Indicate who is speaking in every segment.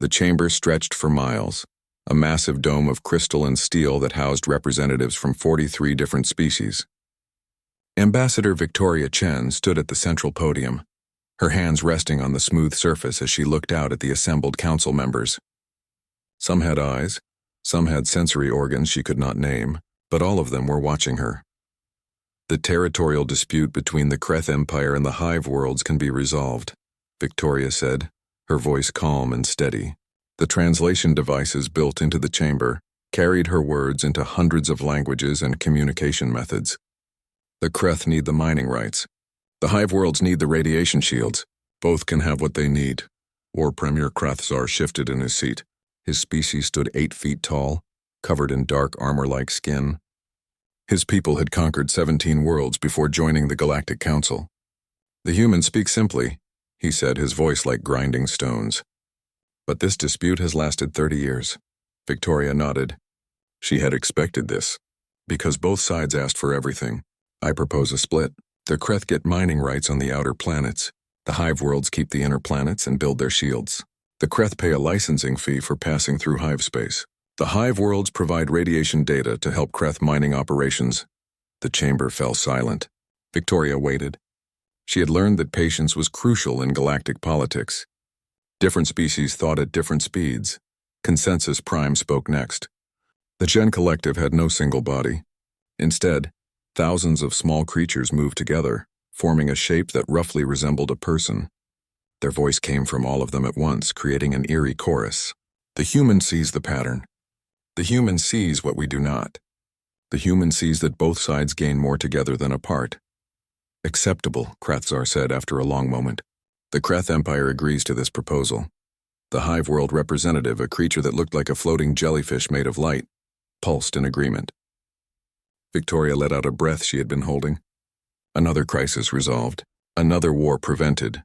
Speaker 1: The chamber stretched for miles, a massive dome of crystal and steel that housed representatives from 43 different species. Ambassador Victoria Chen stood at the central podium, her hands resting on the smooth surface as she looked out at the assembled council members. Some had eyes, some had sensory organs she could not name, but all of them were watching her. The territorial dispute between the Kreth Empire and the Hive worlds can be resolved, Victoria said, her voice calm and steady. The translation devices built into the chamber carried her words into hundreds of languages and communication methods. The Kreth need the mining rights. The Hive worlds need the radiation shields. Both can have what they need. War Premier Krathzar shifted in his seat. His species stood 8 feet tall, covered in dark armor-like skin. His people had conquered 17 worlds before joining the Galactic Council. The humans speak simply, he said, his voice like grinding stones. But this dispute has lasted 30 years. Victoria nodded. She had expected this, because both sides asked for everything. I propose a split. The Kreth get mining rights on the outer planets. The Hive worlds keep the inner planets and build their shields. The Kreth pay a licensing fee for passing through Hive space. The Hive worlds provide radiation data to help Kreth mining operations. The chamber fell silent. Victoria waited. She had learned that patience was crucial in galactic politics. Different species thought at different speeds. Consensus Prime spoke next. The Gen Collective had no single body. Instead, thousands of small creatures moved together, forming a shape that roughly resembled a person. Their voice came from all of them at once, creating an eerie chorus. The human sees the pattern. The human sees what we do not. The human sees that both sides gain more together than apart. Acceptable, Krathzar said after a long moment. The Kreth Empire agrees to this proposal. The Hive World representative, a creature that looked like a floating jellyfish made of light, pulsed in agreement. Victoria let out a breath she had been holding. Another crisis resolved, another war prevented.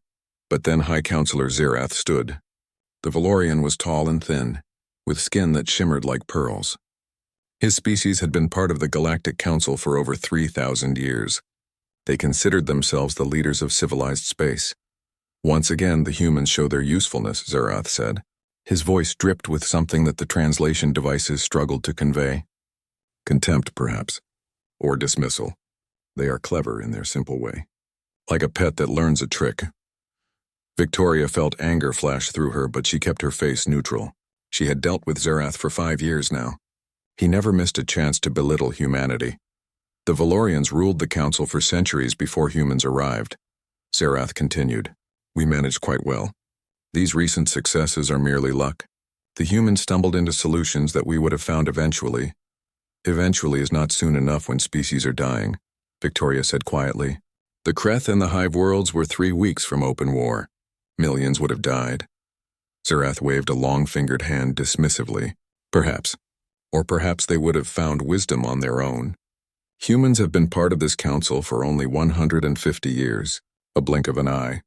Speaker 1: But then High Counselor Zerath stood. The Valorian was tall and thin, with skin that shimmered like pearls. His species had been part of the Galactic Council for over 3,000 years. They considered themselves the leaders of civilized space. Once again, the humans show their usefulness, Zerath said. His voice dripped with something that the translation devices struggled to convey. Contempt, perhaps, or dismissal. They are clever in their simple way. Like a pet that learns a trick. Victoria felt anger flash through her, but she kept her face neutral. She had dealt with Zerath for 5 years now. He never missed a chance to belittle humanity. The Valorians ruled the Council for centuries before humans arrived. Zerath continued. We managed quite well. These recent successes are merely luck. The humans stumbled into solutions that we would have found eventually. Eventually is not soon enough when species are dying, Victoria said quietly. The Kreth and the Hive worlds were 3 weeks from open war. Millions would have died. Zerath waved a long-fingered hand dismissively. Perhaps. Or perhaps they would have found wisdom on their own. Humans have been part of this council for only 150 years, a blink of an eye.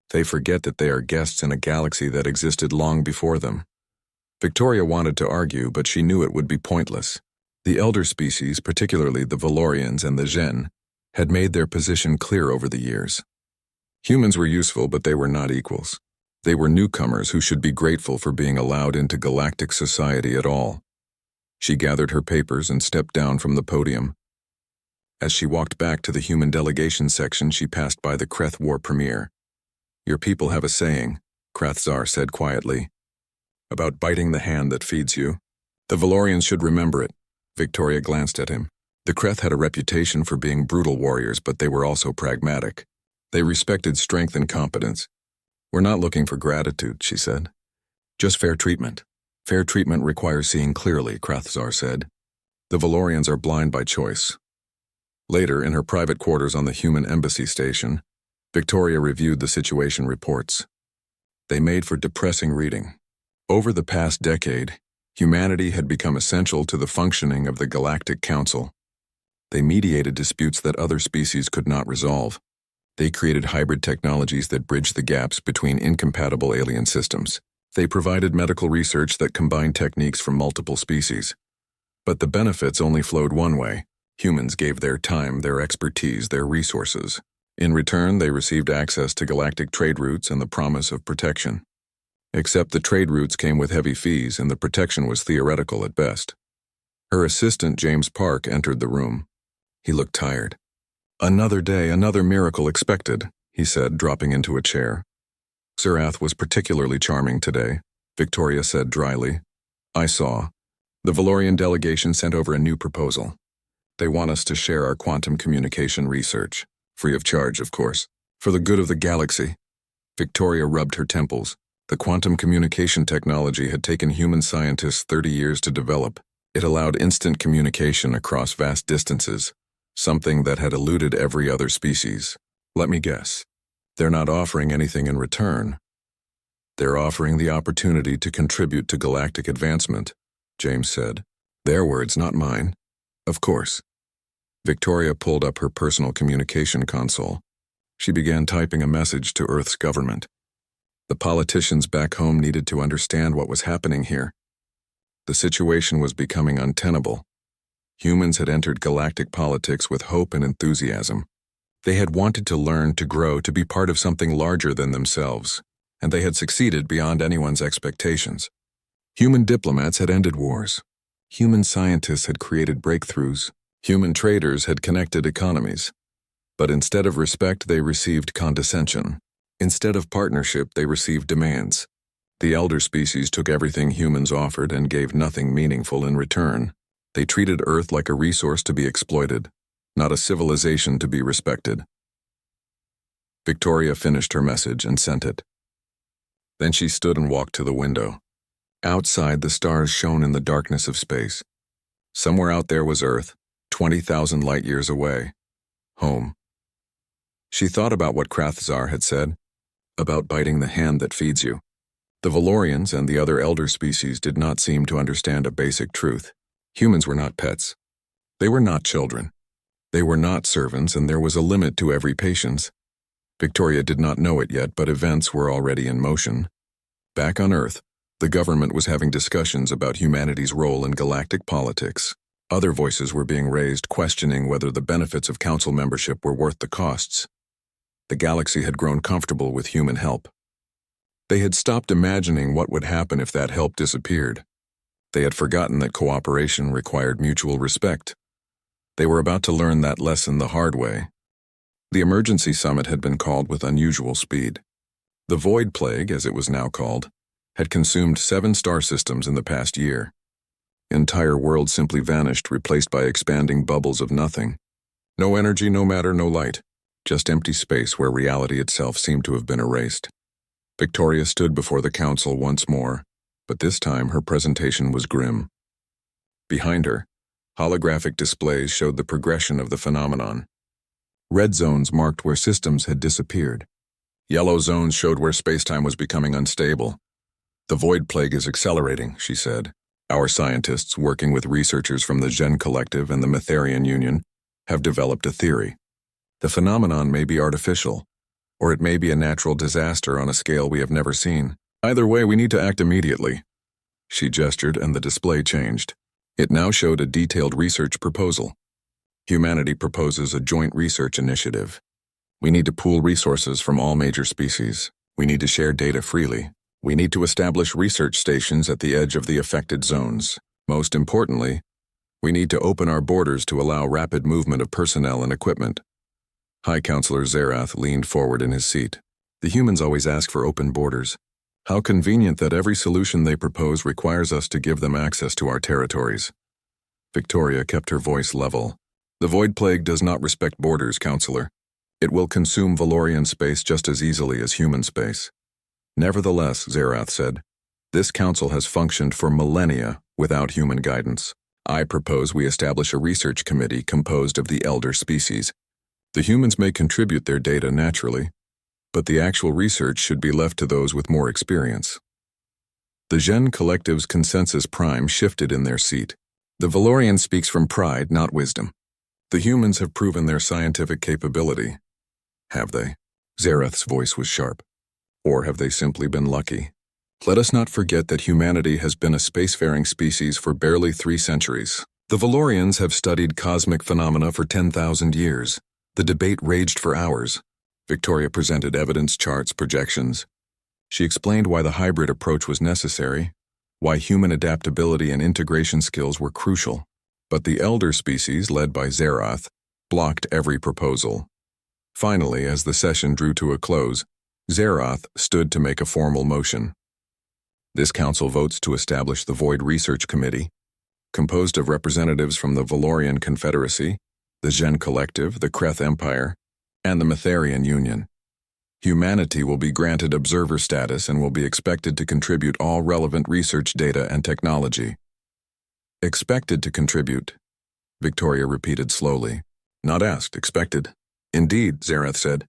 Speaker 1: They forget that they are guests in a galaxy that existed long before them. Victoria wanted to argue, but she knew it would be pointless. The elder species, particularly the Valorians and the Gen, had made their position clear over the years. Humans were useful, but they were not equals. They were newcomers who should be grateful for being allowed into galactic society at all. She gathered her papers and stepped down from the podium. As she walked back to the human delegation section, she passed by the Kreth War Premier. Your people have a saying, Krathzar said quietly, about biting the hand that feeds you. The Valorians should remember it. Victoria glanced at him. The Kreth had a reputation for being brutal warriors, but they were also pragmatic. They respected strength and competence. We're not looking for gratitude, she said. Just fair treatment. Fair treatment requires seeing clearly, Krathzar said. The Valorians are blind by choice. Later, in her private quarters on the human embassy station, Victoria reviewed the situation reports. They made for depressing reading. Over the past decade, humanity had become essential to the functioning of the Galactic Council. They mediated disputes that other species could not resolve. They created hybrid technologies that bridged the gaps between incompatible alien systems. They provided medical research that combined techniques from multiple species. But the benefits only flowed one way. Humans gave their time, their expertise, their resources. In return, they received access to galactic trade routes and the promise of protection. Except the trade routes came with heavy fees and the protection was theoretical at best. Her assistant, James Park, entered the room. He looked tired. "Another day, another miracle expected," he said, dropping into a chair. "Zerath was particularly charming today," Victoria said dryly. "I saw. The Valorian delegation sent over a new proposal. They want us to share our quantum communication research. Free of charge, of course. For the good of the galaxy." Victoria rubbed her temples. The quantum communication technology had taken human scientists 30 years to develop. It allowed instant communication across vast distances, something that had eluded every other species. "Let me guess. They're not offering anything in return. They're offering the opportunity to contribute to galactic advancement," James said. "Their words, not mine." "Of course." Victoria pulled up her personal communication console. She began typing a message to Earth's government. The politicians back home needed to understand what was happening here. The situation was becoming untenable. Humans had entered galactic politics with hope and enthusiasm. They had wanted to learn, to grow, to be part of something larger than themselves, and they had succeeded beyond anyone's expectations. Human diplomats had ended wars. Human scientists had created breakthroughs. Human traders had connected economies. But instead of respect, they received condescension. Instead of partnership, they received demands. The elder species took everything humans offered and gave nothing meaningful in return. They treated Earth like a resource to be exploited, not a civilization to be respected. Victoria finished her message and sent it. Then she stood and walked to the window. Outside, the stars shone in the darkness of space. Somewhere out there was Earth, 20,000 light-years away. Home. She thought about what Krathzar had said, about biting the hand that feeds you. The Valorians and the other elder species did not seem to understand a basic truth. Humans were not pets. They were not children. They were not servants, and there was a limit to every patience. Victoria did not know it yet, but events were already in motion. Back on Earth, the government was having discussions about humanity's role in galactic politics. Other voices were being raised, questioning whether the benefits of council membership were worth the costs. The galaxy had grown comfortable with human help. They had stopped imagining what would happen if that help disappeared. They had forgotten that cooperation required mutual respect. They were about to learn that lesson the hard way. The emergency summit had been called with unusual speed. The Void Plague, as it was now called, had consumed 7 star systems in the past year. Entire worlds simply vanished, replaced by expanding bubbles of nothing. No energy, no matter, no light. Just empty space where reality itself seemed to have been erased. Victoria stood before the council once more, but this time her presentation was grim. Behind her, holographic displays showed the progression of the phenomenon. Red zones marked where systems had disappeared. Yellow zones showed where spacetime was becoming unstable. "The Void Plague is accelerating," she said. "Our scientists, working with researchers from the Gen Collective and the Mytharian Union, have developed a theory. The phenomenon may be artificial, or it may be a natural disaster on a scale we have never seen. Either way, we need to act immediately." She gestured, and the display changed. It now showed a detailed research proposal. Humanity proposes a joint research initiative. We need to pool resources from all major species. We need to share data freely. We need to establish research stations at the edge of the affected zones. Most importantly, we need to open our borders to allow rapid movement of personnel and equipment. High Counselor Zerath leaned forward in his seat. "The humans always ask for open borders. How convenient that every solution they propose requires us to give them access to our territories." Victoria kept her voice level. "The Void Plague does not respect borders, Counselor. It will consume Valorian space just as easily as human space." "Nevertheless," Zerath said, "this council has functioned for millennia without human guidance. I propose we establish a research committee composed of the elder species. The humans may contribute their data naturally, but the actual research should be left to those with more experience." The Gen Collective's consensus prime shifted in their seat. "The Valorian speaks from pride, not wisdom. The humans have proven their scientific capability." "Have they?" Zerath's voice was sharp. "Or have they simply been lucky? Let us not forget that humanity has been a spacefaring species for barely 3 centuries. The Valorians have studied cosmic phenomena for 10,000 years. The debate raged for hours. Victoria presented evidence, charts, projections. She explained why the hybrid approach was necessary, why human adaptability and integration skills were crucial. But the elder species, led by Zerath, blocked every proposal. Finally, as the session drew to a close, Zerath stood to make a formal motion. This council votes to establish the Void Research Committee, composed of representatives from the Valorian Confederacy, the Gen Collective, the Kreth Empire, and the Metharian Union. Humanity will be granted observer status and will be expected to contribute all relevant research data and technology. Expected to contribute, Victoria repeated slowly. Not asked, expected. Indeed, Zerath said.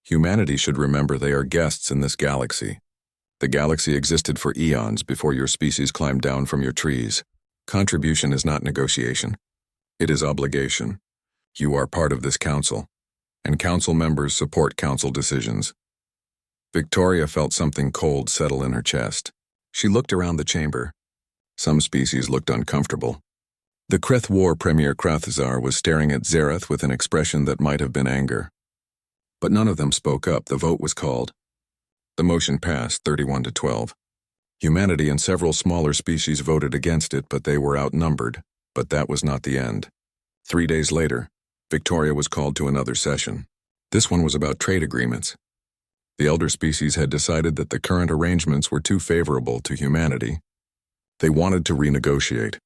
Speaker 1: Humanity should remember they are guests in this galaxy. The galaxy existed for eons before your species climbed down from your trees. Contribution is not negotiation. It is obligation. You are part of this council, and council members support council decisions. Victoria felt something cold settle in her chest. She looked around the chamber. Some species looked uncomfortable. The HFY War Premier Krathzar was staring at Zerath with an expression that might have been anger. But none of them spoke up. The vote was called. The motion passed 31-12. Humanity and several smaller species voted against it, but they were outnumbered. But that was not the end. 3 days later, Victoria was called to another session. This one was about trade agreements. The elder species had decided that the current arrangements were too favorable to humanity. They wanted to renegotiate.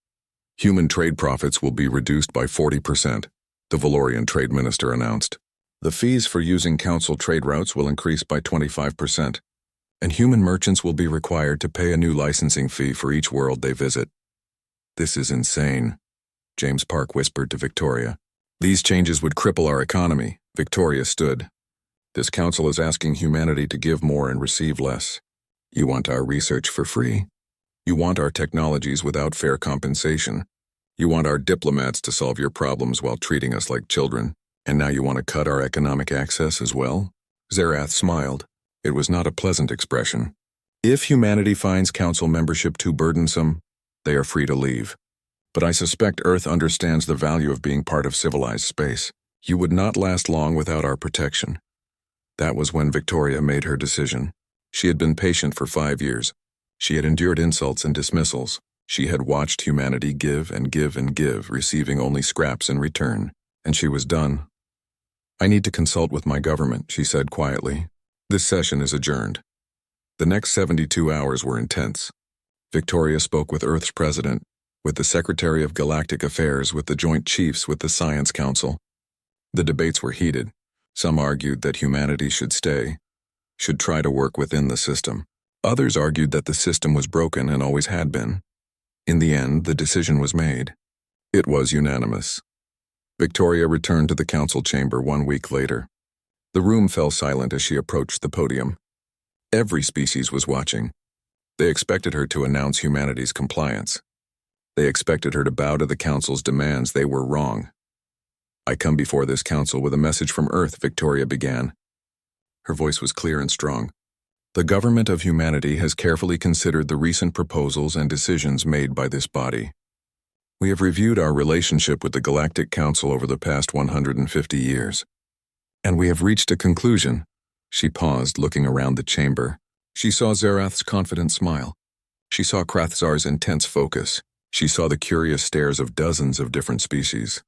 Speaker 1: Human trade profits will be reduced by 40%, the Valorian trade minister announced. The fees for using council trade routes will increase by 25%, and human merchants will be required to pay a new licensing fee for each world they visit. This is insane, James Park whispered to Victoria. These changes would cripple our economy. Victoria stood. This council is asking humanity to give more and receive less. You want our research for free? You want our technologies without fair compensation. You want our diplomats to solve your problems while treating us like children. And now you want to cut our economic access as well? Zerath smiled. It was not a pleasant expression. If humanity finds council membership too burdensome, they are free to leave. But I suspect Earth understands the value of being part of civilized space. You would not last long without our protection. That was when Victoria made her decision. She had been patient for 5 years. She had endured insults and dismissals. She had watched humanity give and give and give, receiving only scraps in return. And she was done. I need to consult with my government, she said quietly. This session is adjourned. The next 72 hours were intense. Victoria spoke with Earth's president, with the Secretary of Galactic Affairs, with the Joint Chiefs, with the Science Council. The debates were heated. Some argued that humanity should stay, should try to work within the system. Others argued that the system was broken and always had been. In the end, the decision was made. It was unanimous. Victoria returned to the council chamber 1 week later. The room fell silent as she approached the podium. Every species was watching. They expected her to announce humanity's compliance. They expected her to bow to the council's demands. They were wrong. I come before this council with a message from Earth, Victoria began. Her voice was clear and strong. The government of humanity has carefully considered the recent proposals and decisions made by this body. We have reviewed our relationship with the Galactic Council over the past 150 years. And we have reached a conclusion. She paused, looking around the chamber. She saw Zerath's confident smile. She saw Krathzar's intense focus. She saw the curious stares of dozens of different species.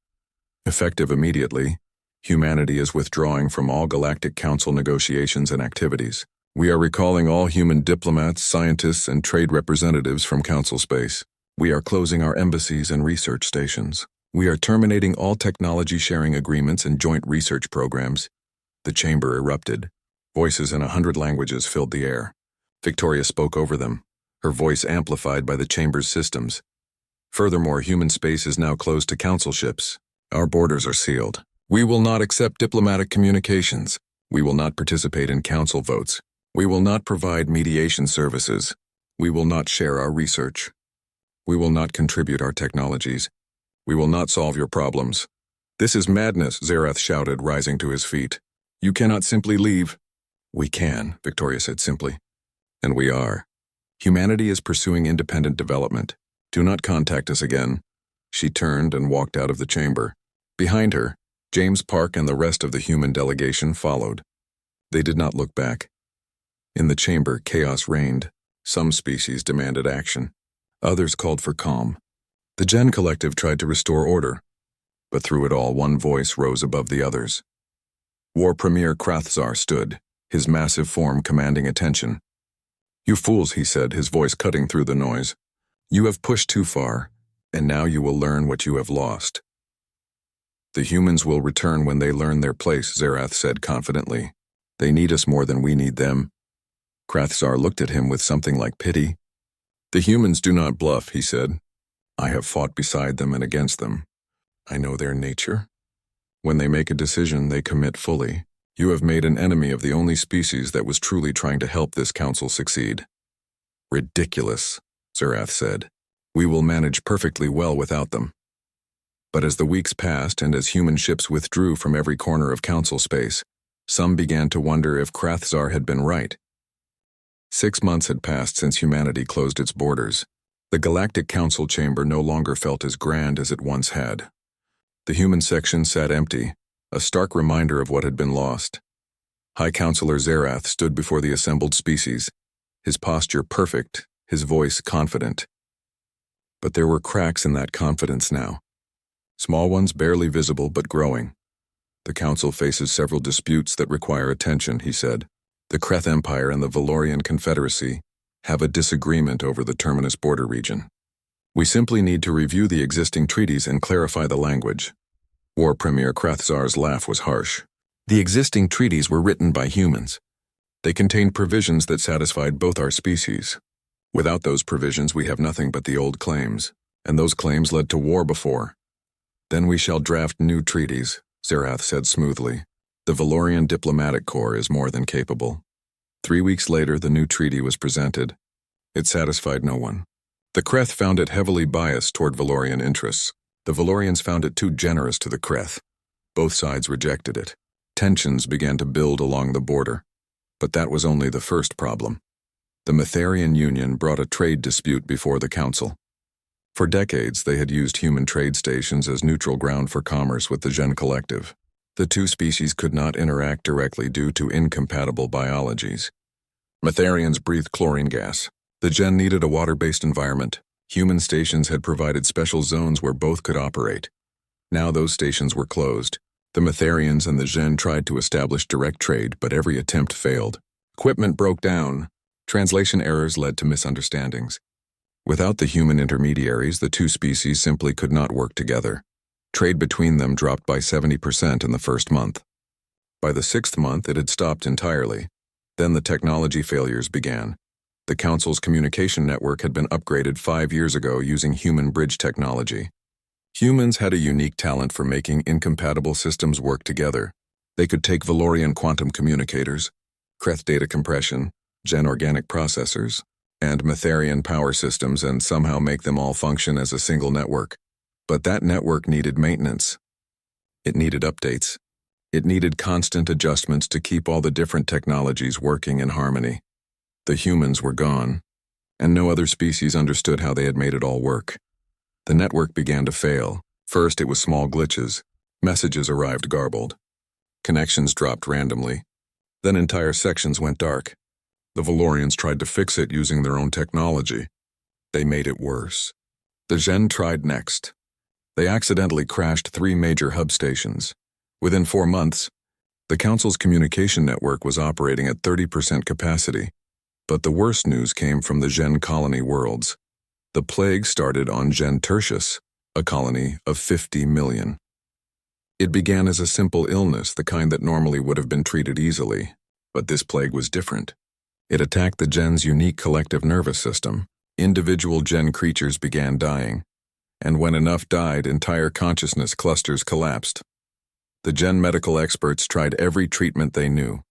Speaker 1: Effective immediately, humanity is withdrawing from all Galactic Council negotiations and activities. We are recalling all human diplomats, scientists, and trade representatives from Council space. We are closing our embassies and research stations. We are terminating all technology sharing agreements and joint research programs. The chamber erupted. Voices in 100 languages filled the air. Victoria spoke over them, her voice amplified by the chamber's systems. Furthermore, human space is now closed to council ships. Our borders are sealed. We will not accept diplomatic communications. We will not participate in council votes. We will not provide mediation services. We will not share our research. We will not contribute our technologies. We will not solve your problems. This is madness, Zerath shouted, rising to his feet. You cannot simply leave. We can, Victoria said simply. And we are. Humanity is pursuing independent development. Do not contact us again. She turned and walked out of the chamber. Behind her, James Park and the rest of the human delegation followed. They did not look back. In the chamber, chaos reigned. Some species demanded action. Others called for calm. The Gen Collective tried to restore order, but through it all, one voice rose above the others. War Premier Krathzar stood, his massive form commanding attention. "You fools," he said, his voice cutting through the noise. "You have pushed too far, and now you will learn what you have lost." "The humans will return when they learn their place," Zerath said confidently. "They need us more than we need them." Krathzar looked at him with something like pity. "The humans do not bluff," he said. "I have fought beside them and against them. I know their nature. When they make a decision, they commit fully. You have made an enemy of the only species that was truly trying to help this council succeed." "Ridiculous," Zerath said. "We will manage perfectly well without them." But as the weeks passed and as human ships withdrew from every corner of council space, some began to wonder if Krathzar had been right. 6 months had passed since humanity closed its borders. The Galactic Council chamber no longer felt as grand as it once had. The human section sat empty, a stark reminder of what had been lost. High Counselor Zerath stood before the assembled species, his posture perfect, his voice confident. But there were cracks in that confidence now. Small ones barely visible but growing. "The Council faces several disputes that require attention," he said. "The Kreth Empire and the Valorian Confederacy have a disagreement over the Terminus border region. We simply need to review the existing treaties and clarify the language." War Premier Krathzar's laugh was harsh. "The existing treaties were written by humans. They contained provisions that satisfied both our species. Without those provisions, we have nothing but the old claims, and those claims led to war before. Then we shall draft new treaties," Zerath said smoothly. "The Valorian Diplomatic Corps is more than capable." 3 weeks later, the new treaty was presented. It satisfied no one. The Kreth found it heavily biased toward Valorian interests. The Valorians found it too generous to the Kreth. Both sides rejected it. Tensions began to build along the border. But that was only the first problem. The Metharian Union brought a trade dispute before the Council. For decades, they had used human trade stations as neutral ground for commerce with the Gen Collective. The two species could not interact directly due to incompatible biologies. Metharians breathed chlorine gas. The Gen needed a water-based environment. Human stations had provided special zones where both could operate. Now those stations were closed. The Metharians and the Gen tried to establish direct trade, but every attempt failed. Equipment broke down. Translation errors led to misunderstandings. Without the human intermediaries, the two species simply could not work together. Trade between them dropped by 70% in the first month. By the 6th month, it had stopped entirely. Then the technology failures began. The Council's communication network had been upgraded 5 years ago using human bridge technology. Humans had a unique talent for making incompatible systems work together. They could take Valorian quantum communicators, Kreth data compression, Gen organic processors, and Metharian power systems and somehow make them all function as a single network. But that network needed maintenance. It needed updates. It needed constant adjustments to keep all the different technologies working in harmony. The humans were gone, and no other species understood how they had made it all work. The network began to fail. First, it was small glitches. Messages arrived garbled. Connections dropped randomly. Then entire sections went dark. The Valorians tried to fix it using their own technology. They made it worse. The Gen tried next. They accidentally crashed 3 major hub stations. Within 4 months, the Council's communication network was operating at 30% capacity. But the worst news came from the Gen colony worlds. The plague started on Gen Tertius, a colony of 50 million. It began as a simple illness, the kind that normally would have been treated easily. But this plague was different. It attacked the Gen's unique collective nervous system. Individual Gen creatures began dying. And when enough died, entire consciousness clusters collapsed. The Gen medical experts tried every treatment they knew.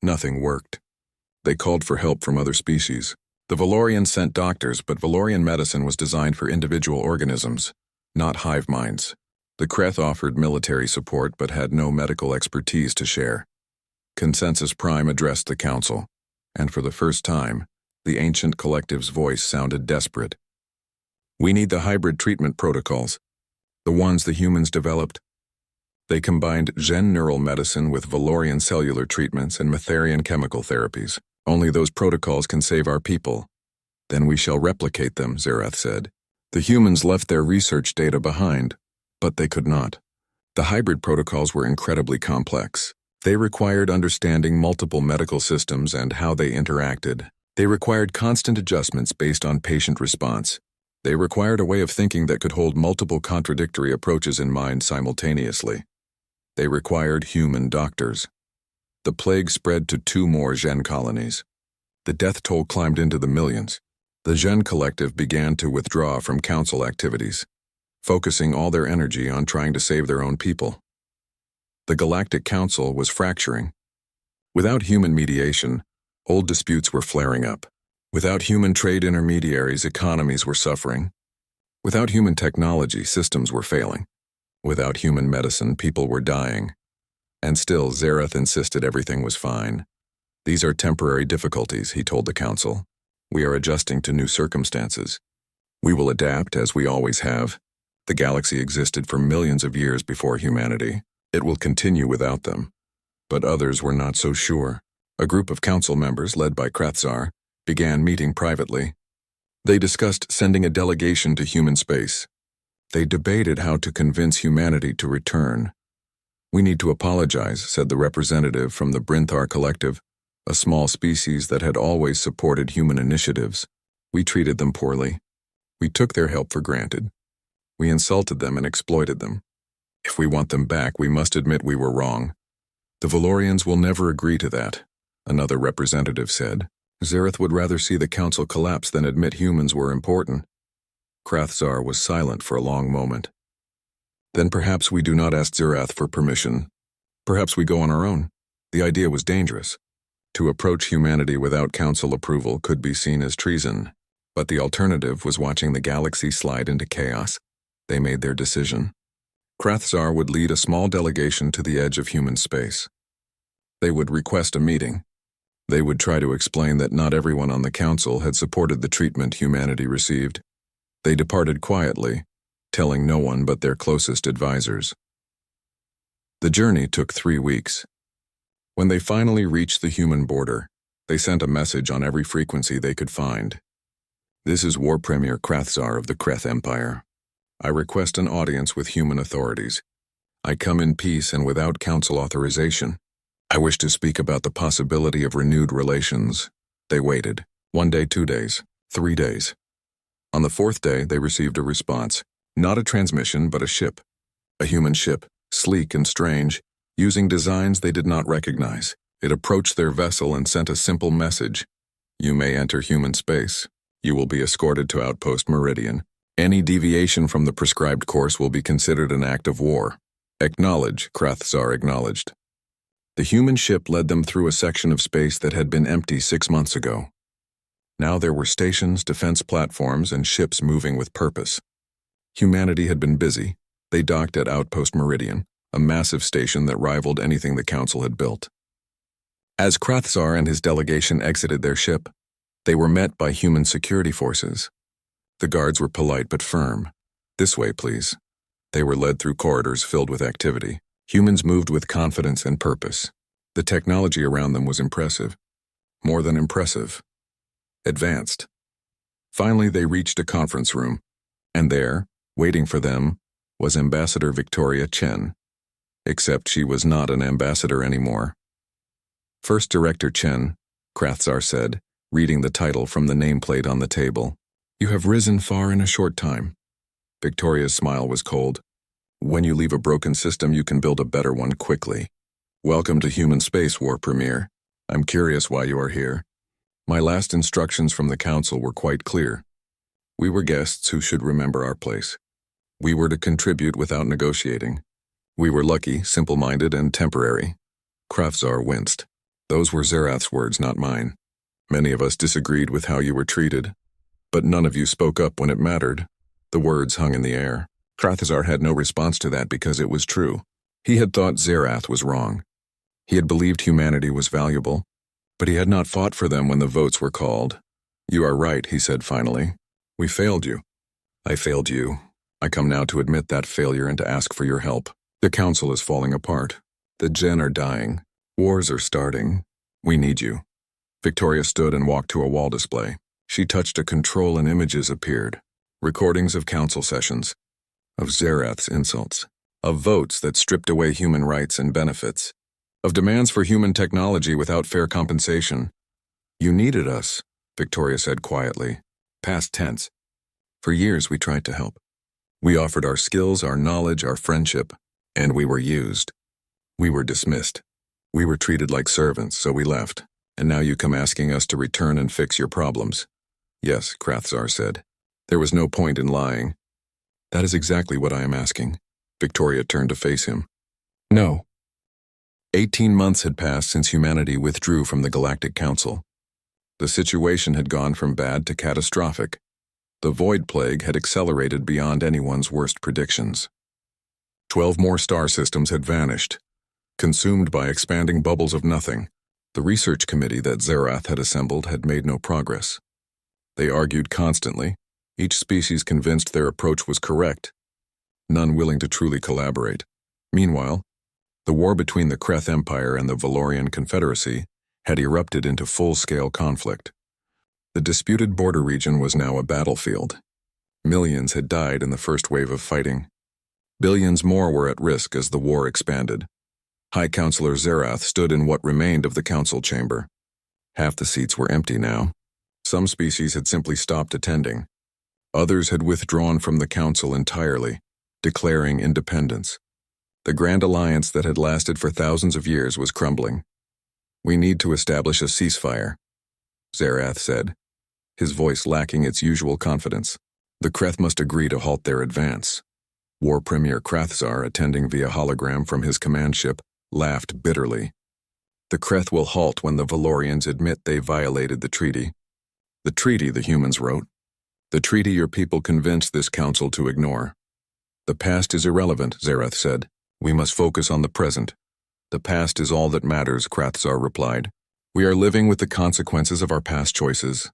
Speaker 1: Nothing worked. They called for help from other species. The Valorians sent doctors, but Valorian medicine was designed for individual organisms, not hive minds. The Kreth offered military support but had no medical expertise to share. Consensus Prime addressed the Council, and for the first time, the ancient collective's voice sounded desperate. "We need the hybrid treatment protocols, the ones the humans developed." They combined Gen neural medicine with Valorian cellular treatments and Metharian chemical therapies. Only those protocols can save our people. Then we shall replicate them, Zerath said. The humans left their research data behind, but they could not. The hybrid protocols were incredibly complex. They required understanding multiple medical systems and how they interacted. They required constant adjustments based on patient response. They required a way of thinking that could hold multiple contradictory approaches in mind simultaneously. They required human doctors. The plague spread to 2 more Gen colonies. The death toll climbed into the millions. The Gen Collective began to withdraw from council activities, focusing all their energy on trying to save their own people. The Galactic Council was fracturing. Without human mediation, old disputes were flaring up. Without human trade intermediaries, economies were suffering. Without human technology, systems were failing. Without human medicine, people were dying. And still, Zerath insisted everything was fine. These are temporary difficulties, he told the council. We are adjusting to new circumstances. We will adapt, as we always have. The galaxy existed for millions of years before humanity. It will continue without them. But others were not so sure. A group of council members, led by Krathzar, began meeting privately. They discussed sending a delegation to human space. They debated how to convince humanity to return. We need to apologize, said the representative from the Brinthar Collective, a small species that had always supported human initiatives. We treated them poorly. We took their help for granted. We insulted them and exploited them. If we want them back, we must admit we were wrong. The Valorians will never agree to that, another representative said. Zerath would rather see the council collapse than admit humans were important. Krathzar was silent for a long moment. Then perhaps we do not ask Zerath for permission. Perhaps we go on our own. The idea was dangerous. To approach humanity without council approval could be seen as treason, but the alternative was watching the galaxy slide into chaos. They made their decision. Krathzar would lead a small delegation to the edge of human space. They would request a meeting. They would try to explain that not everyone on the council had supported the treatment humanity received. They departed quietly, telling no one but their closest advisors. The journey took 3 weeks. When they finally reached the human border, they sent a message on every frequency they could find. This is War Premier Krathzar of the Kreth Empire. I request an audience with human authorities. I come in peace and without council authorization. I wish to speak about the possibility of renewed relations. They waited. 1 day, 2 days, 3 days. On the 4th day, they received a response. Not a transmission, but a ship. A human ship, sleek and strange, using designs they did not recognize. It approached their vessel and sent a simple message. You may enter human space. You will be escorted to Outpost Meridian. Any deviation from the prescribed course will be considered an act of war. Acknowledge, Krathzar acknowledged. The human ship led them through a section of space that had been empty 6 months ago. Now there were stations, defense platforms, and ships moving with purpose. Humanity had been busy. They docked at Outpost Meridian, a massive station that rivaled anything the Council had built. As Krathzar and his delegation exited their ship, they were met by human security forces. The guards were polite but firm. This way, please. They were led through corridors filled with activity. Humans moved with confidence and purpose. The technology around them was impressive. More than impressive. Advanced. Finally, they reached a conference room, and there, waiting for them, was Ambassador Victoria Chen. Except she was not an ambassador anymore. First Director Chen, Krathzar said, reading the title from the nameplate on the table. You have risen far in a short time. Victoria's smile was cold. When you leave a broken system, you can build a better one quickly. Welcome to Human Space, War Premier. I'm curious why you are here. My last instructions from the Council were quite clear. We were guests who should remember our place. We were to contribute without negotiating. We were lucky, simple-minded, and temporary. Krathzar winced. Those were Zerath's words, not mine. Many of us disagreed with how you were treated, but none of you spoke up when it mattered. The words hung in the air. Krathzar had no response to that because it was true. He had thought Zerath was wrong. He had believed humanity was valuable, but he had not fought for them when the votes were called. You are right, he said finally. We failed you. I failed you. I come now to admit that failure and to ask for your help. The Council is falling apart. The Gen are dying. Wars are starting. We need you. Victoria stood and walked to a wall display. She touched a control and images appeared. Recordings of council sessions, of Zerath's insults, of votes that stripped away human rights and benefits, of demands for human technology without fair compensation. "You needed us," Victoria said quietly, past tense. "For years we tried to help. We offered our skills, our knowledge, our friendship, and we were used. We were dismissed. We were treated like servants, so we left. And now you come asking us to return and fix your problems." "Yes," Krathzar said. "There was no point in lying." "That is exactly what I am asking." Victoria turned to face him. "No." 18 months had passed since humanity withdrew from the Galactic Council. The situation had gone from bad to catastrophic. The Void Plague had accelerated beyond anyone's worst predictions. 12 more star systems had vanished, consumed by expanding bubbles of nothing. The research committee that Zerath had assembled had made no progress. They argued constantly, each species convinced their approach was correct, none willing to truly collaborate. Meanwhile, the war between the Kreth Empire and the Valorian Confederacy had erupted into full-scale conflict. The disputed border region was now a battlefield. Millions had died in the first wave of fighting. Billions more were at risk as the war expanded. High Counselor Zerath stood in what remained of the council chamber. Half the seats were empty now. Some species had simply stopped attending. Others had withdrawn from the council entirely, declaring independence. The Grand Alliance that had lasted for thousands of years was crumbling. "We need to establish a ceasefire," Zerath said, his voice lacking its usual confidence. "The Kreth must agree to halt their advance." War Premier Krathzar, attending via hologram from his command ship, laughed bitterly. "The Kreth will halt when the Valorians admit they violated the treaty." "The treaty," the humans wrote. "The treaty your people convinced this council to ignore." "The past is irrelevant," Zerath said. "We must focus on the present." "The past is all that matters," Krathzar replied. "We are living with the consequences of our past choices,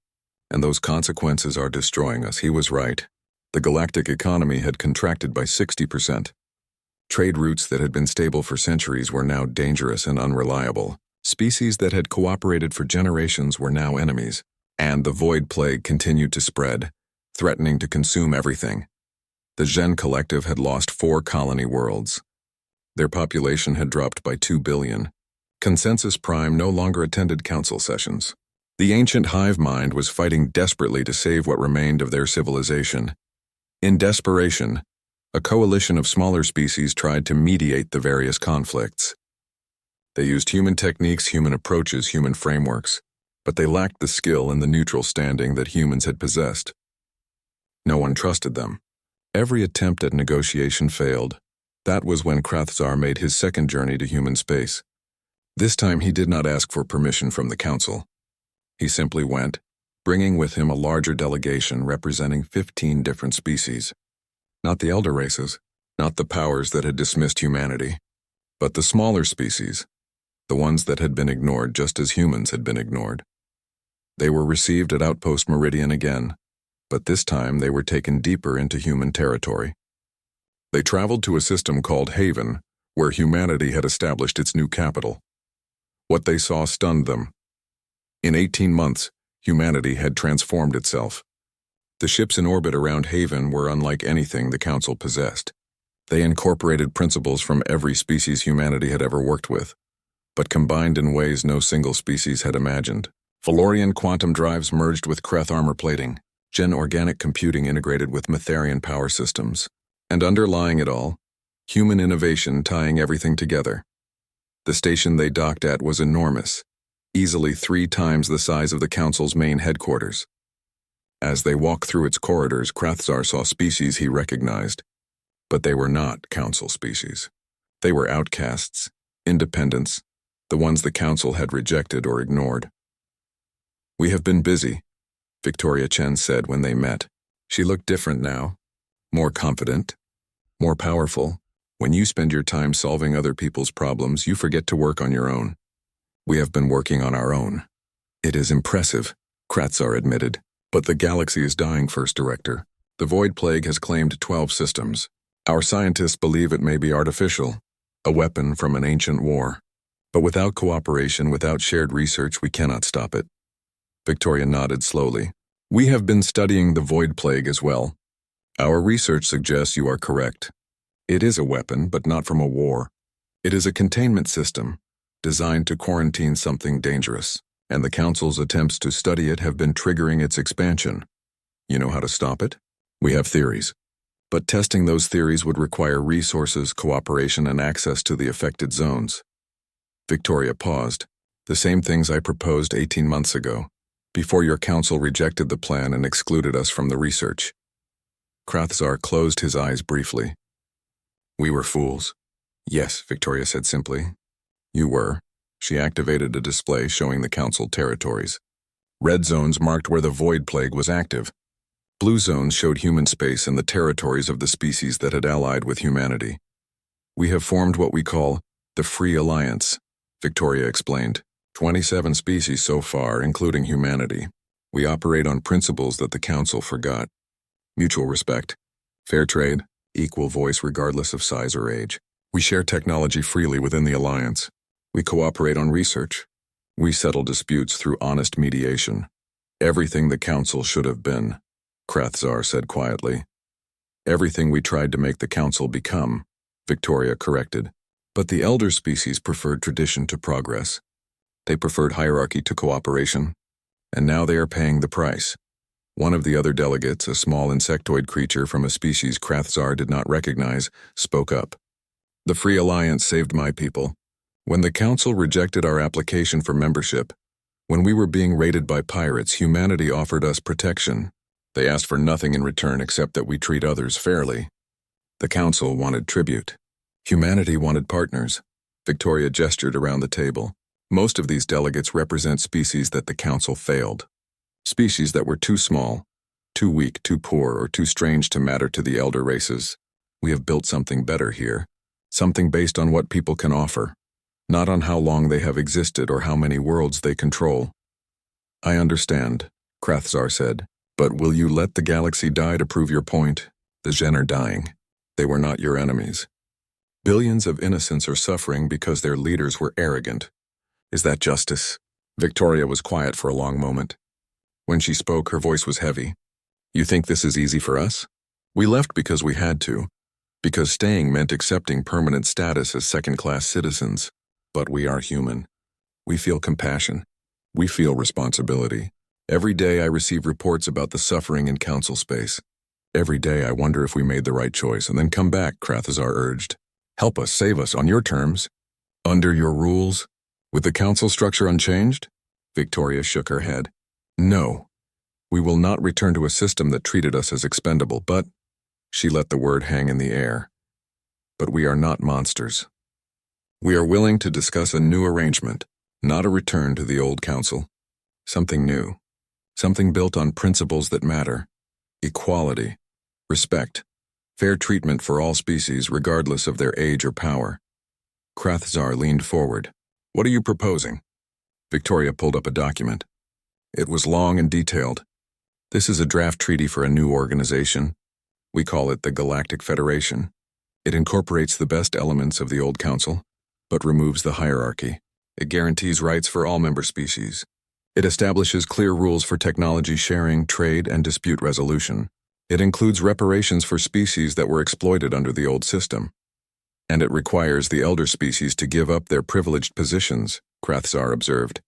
Speaker 1: and those consequences are destroying us." He was right. The galactic economy had contracted by 60%. Trade routes that had been stable for centuries were now dangerous and unreliable. Species that had cooperated for generations were now enemies, and the Void Plague continued to spread, threatening to consume everything. The Gen Collective had lost 4 colony worlds. Their population had dropped by 2 billion. Consensus Prime no longer attended council sessions. The ancient hive mind was fighting desperately to save what remained of their civilization. In desperation, a coalition of smaller species tried to mediate the various conflicts. They used human techniques, human approaches, human frameworks, but they lacked the skill and the neutral standing that humans had possessed. No one trusted them. Every attempt at negotiation failed. That was when Krathzar made his second journey to human space. This time he did not ask for permission from the council. He simply went, bringing with him a larger delegation representing 15 different species. Not the elder races, not the powers that had dismissed humanity, but the smaller species, the ones that had been ignored just as humans had been ignored. They were received at Outpost Meridian again, but this time they were taken deeper into human territory. They traveled to a system called Haven, where humanity had established its new capital. What they saw stunned them. In 18 months, humanity had transformed itself. The ships in orbit around Haven were unlike anything the Council possessed. They incorporated principles from every species humanity had ever worked with, but combined in ways no single species had imagined. Valorian quantum drives merged with Kreth armor plating, Gen organic computing integrated with Metharian power systems, and underlying it all, human innovation tying everything together. The station they docked at was enormous, easily 3 times the size of the Council's main headquarters. As they walked through its corridors, Krathzar saw species he recognized, but they were not Council species. They were outcasts, independents, the ones the Council had rejected or ignored. "We have been busy," Victoria Chen said when they met. She looked different now, more confident, more powerful. "When you spend your time solving other people's problems, you forget to work on your own." "We have been working on our own." "It is impressive," Krathzar admitted. "But the galaxy is dying, First Director. The Void Plague has claimed 12 systems. Our scientists believe it may be artificial, a weapon from an ancient war. But without cooperation, without shared research, we cannot stop it." Victoria nodded slowly. We have been studying the Void Plague as well. Our research suggests you are correct. It is a weapon, but not from a war. It is a containment system, designed to quarantine something dangerous, and the Council's attempts to study it have been triggering its expansion. You know how to stop it? We have theories. But testing those theories would require resources, cooperation, and access to the affected zones. Victoria paused. The same things I proposed 18 months ago, before your council rejected the plan and excluded us from the research. Krathzar closed his eyes briefly. We were fools. Yes, Victoria said simply. You were. She activated a display showing the council territories. Red zones marked where the Void Plague was active. Blue zones showed human space and the territories of the species that had allied with humanity. We have formed what we call the Free Alliance, Victoria explained. 27 species so far, including humanity. We operate on principles that the Council forgot. Mutual respect, fair trade, equal voice regardless of size or age. We share technology freely within the Alliance. We cooperate on research. We settle disputes through honest mediation. Everything the Council should have been, Krathzar said quietly. Everything we tried to make the Council become, Victoria corrected. But the elder species preferred tradition to progress. They preferred hierarchy to cooperation. And now they are paying the price. One of the other delegates, a small insectoid creature from a species Krathzar did not recognize, spoke up. The Free Alliance saved my people. When the Council rejected our application for membership, when we were being raided by pirates, humanity offered us protection. They asked for nothing in return except that we treat others fairly. The Council wanted tribute. Humanity wanted partners. Victoria gestured around the table. Most of these delegates represent species that the Council failed. Species that were too small, too weak, too poor, or too strange to matter to the elder races. We have built something better here. Something based on what people can offer, not on how long they have existed or how many worlds they control. I understand, Krathzar said, but will you let the galaxy die to prove your point? The Gen are dying. They were not your enemies. Billions of innocents are suffering because their leaders were arrogant. Is that justice? Victoria was quiet for a long moment. When she spoke, her voice was heavy. You think this is easy for us? We left because we had to, because staying meant accepting permanent status as second-class citizens. But we are human. We feel compassion. We feel responsibility. Every day I receive reports about the suffering in council space. Every day I wonder if we made the right choice, and then come back, Krathzar urged. Help us, save us, on your terms. Under your rules? With the council structure unchanged? Victoria shook her head. No. We will not return to a system that treated us as expendable, but... She let the word hang in the air. But we are not monsters. We are willing to discuss a new arrangement, not a return to the old council. Something new. Something built on principles that matter. Equality. Respect. Fair treatment for all species regardless of their age or power. Krathzar leaned forward. What are you proposing? Victoria pulled up a document. It was long and detailed. This is a draft treaty for a new organization. We call it the Galactic Federation. It incorporates the best elements of the old council, but removes the hierarchy. It guarantees rights for all member species. It establishes clear rules for technology sharing, trade, and dispute resolution. It includes reparations for species that were exploited under the old system. And it requires the elder species to give up their privileged positions, Krathzar observed.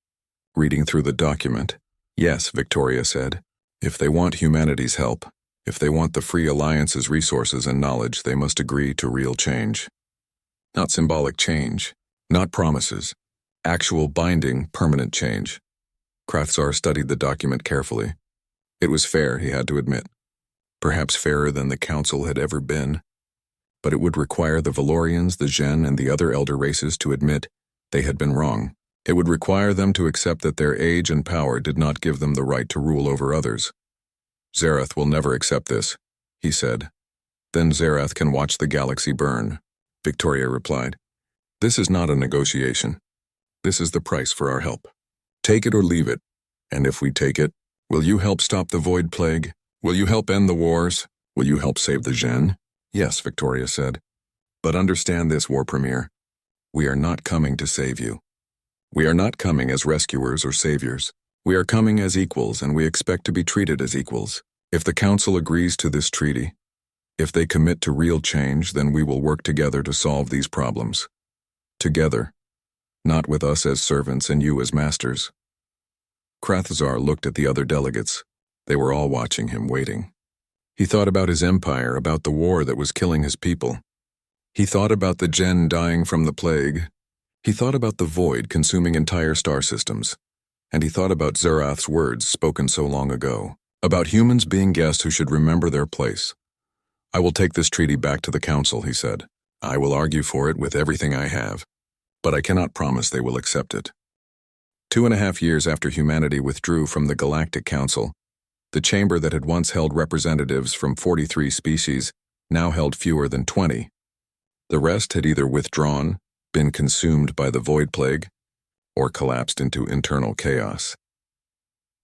Speaker 1: Reading through the document. Yes, Victoria said. If they want humanity's help, if they want the Free Alliance's resources and knowledge, they must agree to real change. Not symbolic change, not promises. Actual binding, permanent change. Krathzar studied the document carefully. It was fair, he had to admit. Perhaps fairer than the council had ever been. But it would require the Valorians, the Gen, and the other elder races to admit they had been wrong. It would require them to accept that their age and power did not give them the right to rule over others. Zarath will never accept this, he said. Then Zarath can watch the galaxy burn, Victoria replied. This is not a negotiation. This is the price for our help. Take it or leave it. And if we take it, will you help stop the Void Plague? Will you help end the wars? Will you help save the Gen? Yes, Victoria said. But understand this, War Premier. We are not coming to save you. We are not coming as rescuers or saviors. We are coming as equals, and we expect to be treated as equals. If the Council agrees to this treaty, if they commit to real change, then we will work together to solve these problems. Together, not with us as servants and you as masters." Krathazar looked at the other delegates. They were all watching him, waiting. He thought about his empire, about the war that was killing his people. He thought about the Gen dying from the plague. He thought about the void consuming entire star systems. And he thought about Zerath's words spoken so long ago, about humans being guests who should remember their place. "I will take this treaty back to the Council," he said. "I will argue for it with everything I have, but I cannot promise they will accept it." 2.5 years after humanity withdrew from the Galactic Council, the chamber that had once held representatives from 43 species now held fewer than 20. The rest had either withdrawn, been consumed by the Void Plague, or collapsed into internal chaos.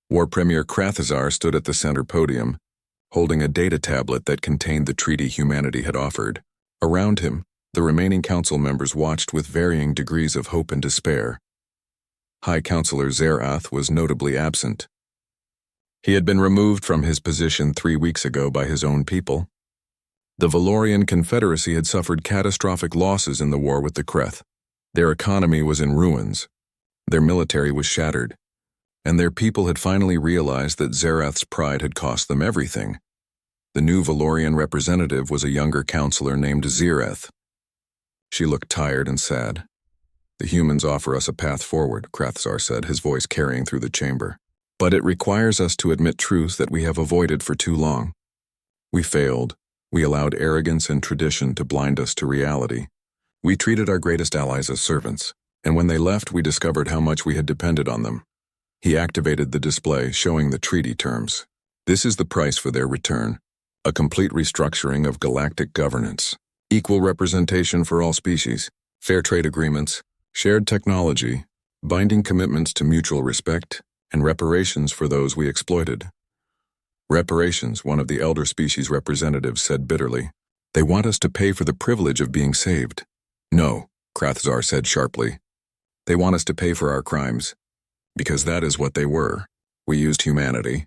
Speaker 1: War Premier Krathazar stood at the center podium, holding a data tablet that contained the treaty humanity had offered. Around him, the remaining council members watched with varying degrees of hope and despair. High Counselor Zerath was notably absent. He had been removed from his position 3 weeks ago by his own people. The Valorian Confederacy had suffered catastrophic losses in the war with the Kreth. Their economy was in ruins. Their military was shattered. And their people had finally realized that Zerath's pride had cost them everything. The new Valorian representative was a younger counselor named Zerath. She looked tired and sad. "The humans offer us a path forward," Krathazar said, his voice carrying through the chamber. "But it requires us to admit truths that we have avoided for too long. We failed. We allowed arrogance and tradition to blind us to reality. We treated our greatest allies as servants, and when they left, we discovered how much we had depended on them." He activated the display, showing the treaty terms. "This is the price for their return. A complete restructuring of galactic governance, equal representation for all species, fair trade agreements, shared technology, binding commitments to mutual respect, and reparations for those we exploited." "Reparations," one of the elder species representatives said bitterly. "They want us to pay for the privilege of being saved." "No," Krathazar said sharply. "They want us to pay for our crimes. Because that is what they were. We used humanity.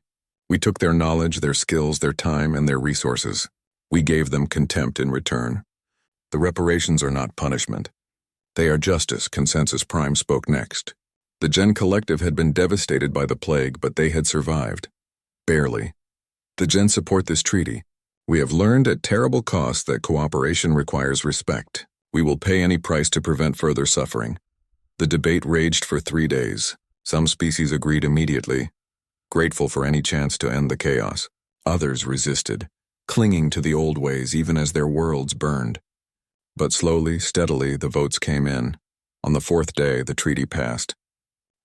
Speaker 1: We took their knowledge, their skills, their time, and their resources. We gave them contempt in return. The reparations are not punishment. They are justice," Consensus Prime spoke next. The Gen Collective had been devastated by the plague, but they had survived. Barely. "The Gen support this treaty. We have learned at terrible cost that cooperation requires respect. We will pay any price to prevent further suffering." The debate raged for 3 days. Some species agreed immediately, grateful for any chance to end the chaos. Others resisted, clinging to the old ways even as their worlds burned. But slowly, steadily, the votes came in. On the 4th day, the treaty passed.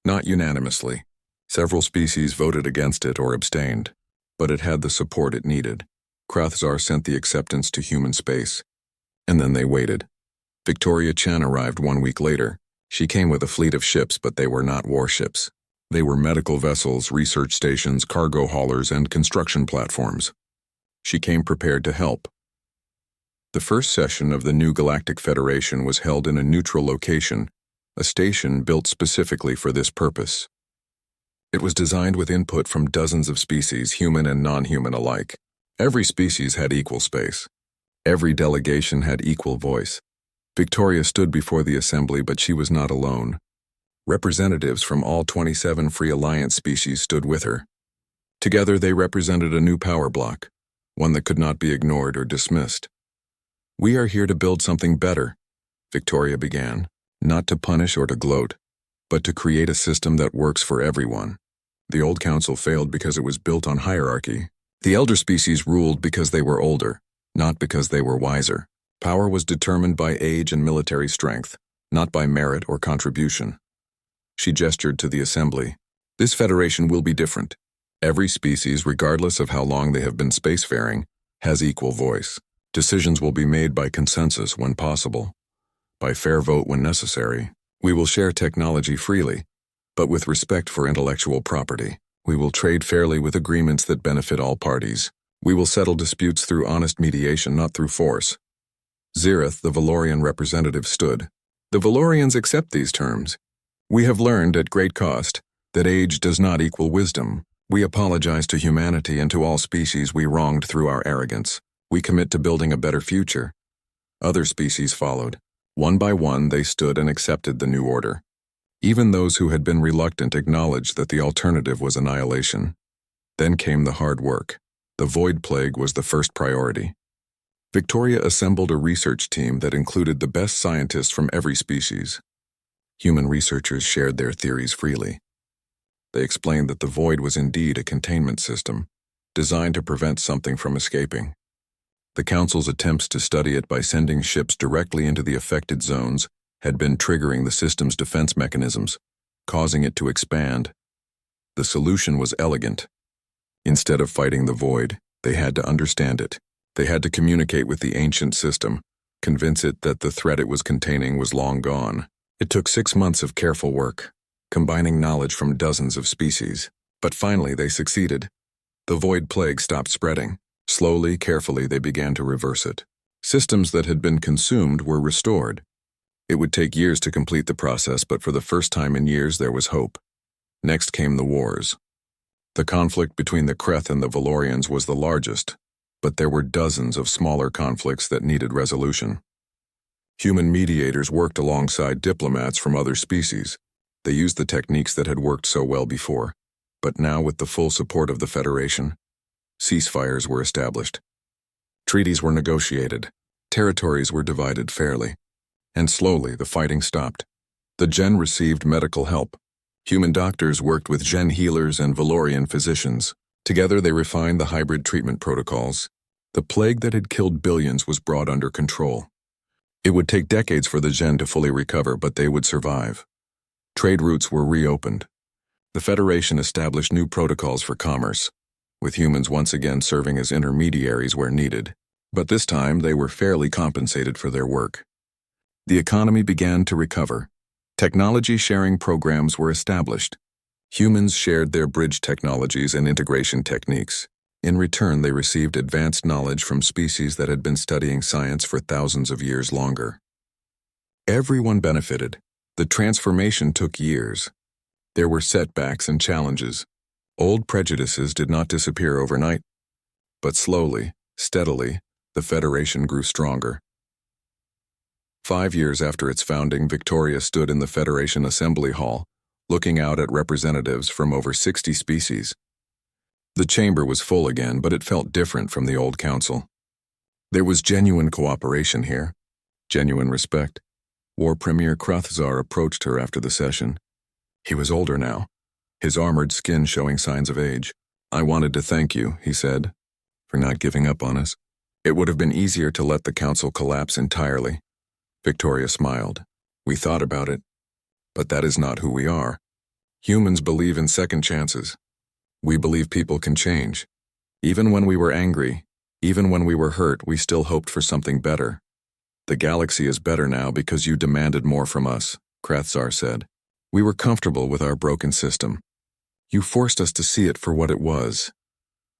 Speaker 1: Not unanimously. Several species voted against it or abstained, but it had the support it needed. Krathazar sent the acceptance to human space, and then they waited. Victoria Chen arrived 1 week later. She came with a fleet of ships, but they were not warships. They were medical vessels, research stations, cargo haulers, and construction platforms. She came prepared to help. The first session of the new Galactic Federation was held in a neutral location, a station built specifically for this purpose. It was designed with input from dozens of species, human and non-human alike. Every species had equal space. Every delegation had equal voice. Victoria stood before the assembly, but she was not alone. Representatives from all 27 Free Alliance species stood with her. Together they represented a new power block, one that could not be ignored or dismissed. "We are here to build something better," Victoria began, "not to punish or to gloat, but to create a system that works for everyone. The old council failed because it was built on hierarchy. The elder species ruled because they were older, not because they were wiser. Power was determined by age and military strength, not by merit or contribution." She gestured to the assembly. "This federation will be different. Every species, regardless of how long they have been spacefaring, has equal voice. Decisions will be made by consensus when possible, by fair vote when necessary. We will share technology freely, but with respect for intellectual property. We will trade fairly with agreements that benefit all parties. We will settle disputes through honest mediation, not through force." Zerath, the Valorian representative, stood. "The Valorians accept these terms. We have learned at great cost that age does not equal wisdom. We apologize to humanity and to all species we wronged through our arrogance. We commit to building a better future. Other species followed. One by one, they stood and accepted the new order. Even those who had been reluctant acknowledged that the alternative was annihilation. Then came the hard work. The void plague was the first priority. Victoria assembled a research team that included the best scientists from every species. Human researchers shared their theories freely. They explained that the void was indeed a containment system, designed to prevent something from escaping. The Council's attempts to study it by sending ships directly into the affected zones had been triggering the system's defense mechanisms, causing it to expand. The solution was elegant. Instead of fighting the void, they had to understand it. They had to communicate with the ancient system, convince it that the threat it was containing was long gone. It took 6 months of careful work, combining knowledge from dozens of species. But finally they succeeded. The void plague stopped spreading. Slowly, carefully, they began to reverse it. Systems that had been consumed were restored. It would take years to complete the process, but for the first time in years there was hope. Next came the wars. The conflict between the Kreth and the Valorians was the largest, but there were dozens of smaller conflicts that needed resolution. Human mediators worked alongside diplomats from other species. They used the techniques that had worked so well before, but now with the full support of the Federation, ceasefires were established. Treaties were negotiated, territories were divided fairly, and slowly the fighting stopped. The Gen received medical help. Human doctors worked with Gen healers and Valorian physicians. Together they refined the hybrid treatment protocols. The plague that had killed billions was brought under control. It would take decades for the Gen to fully recover, but they would survive. Trade routes were reopened. The Federation established new protocols for commerce, with humans once again serving as intermediaries where needed. But this time they were fairly compensated for their work. The economy began to recover. Technology sharing programs were established. Humans shared their bridge technologies and integration techniques. In return, they received advanced knowledge from species that had been studying science for thousands of years longer. Everyone benefited. The transformation took years. There were setbacks and challenges. Old prejudices did not disappear overnight. But slowly, steadily, the Federation grew stronger. 5 years after its founding, Victoria stood in the Federation Assembly Hall, looking out at representatives from over 60 species. The chamber was full again, but it felt different from the old council. There was genuine cooperation here, genuine respect. War Premier Hrothzar approached her after the session. He was older now, his armored skin showing signs of age. "I wanted to thank you," he said, "for not giving up on us. It would have been easier to let the council collapse entirely." Victoria smiled. "We thought about it, but that is not who we are. Humans believe in second chances. We believe people can change. Even when we were angry, even when we were hurt, we still hoped for something better. The galaxy is better now because you demanded more from us," Hrothzar said. "We were comfortable with our broken system. You forced us to see it for what it was."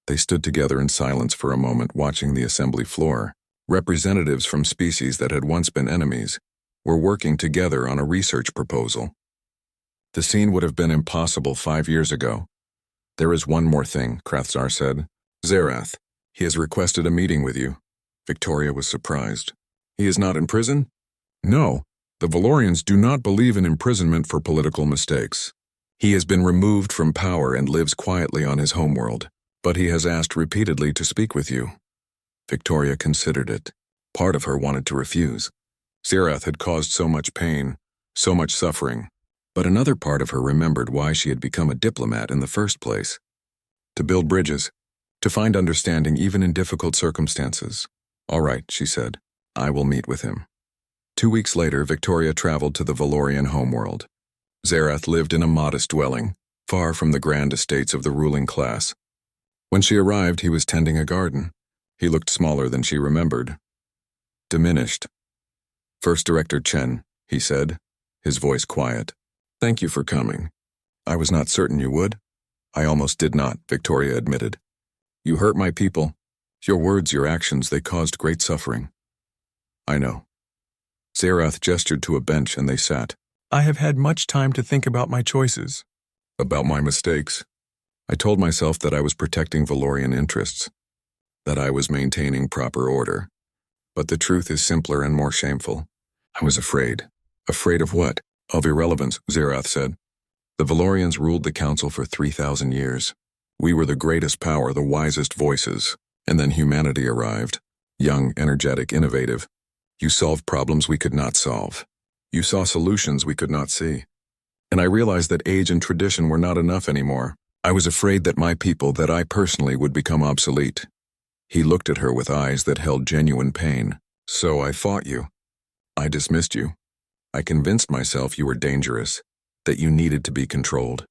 Speaker 1: They stood together in silence for a moment, watching the assembly floor. Representatives from species that had once been enemies were working together on a research proposal. The scene would have been impossible 5 years ago. "There is one more thing," Hrothzar said. "Zerath. He has requested a meeting with you." Victoria was surprised. "He is not in prison?" "No. The Valorians do not believe in imprisonment for political mistakes. He has been removed from power and lives quietly on his homeworld, but he has asked repeatedly to speak with you." Victoria considered it. Part of her wanted to refuse. Zerath had caused so much pain, so much suffering. But another part of her remembered why she had become a diplomat in the first place. To build bridges, to find understanding even in difficult circumstances. "All right," she said. "I will meet with him." 2 weeks later, Victoria traveled to the Valorian homeworld. Zerath lived in a modest dwelling, far from the grand estates of the ruling class. When she arrived, he was tending a garden. He looked smaller than she remembered. Diminished. "First Director Chen," he said, his voice quiet. "Thank you for coming. I was not certain you would." "I almost did not," Victoria admitted. "You hurt my people. Your words, your actions, they caused great suffering." "I know." Zerath gestured to a bench and they sat. "I have had much time to think about my choices. About my mistakes. I told myself that I was protecting Valorian interests, that I was maintaining proper order. But the truth is simpler and more shameful. I was afraid. Afraid of what? Of irrelevance, Xerath said. The Valorians ruled the council for 3,000 years. We were the greatest power, the wisest voices. And then humanity arrived. Young, energetic, innovative. You solved problems we could not solve. You saw solutions we could not see. And I realized that age and tradition were not enough anymore. I was afraid that my people, that I personally, would become obsolete. He looked at her with eyes that held genuine pain. So I fought you. I dismissed you. I convinced myself you were dangerous, that you needed to be controlled.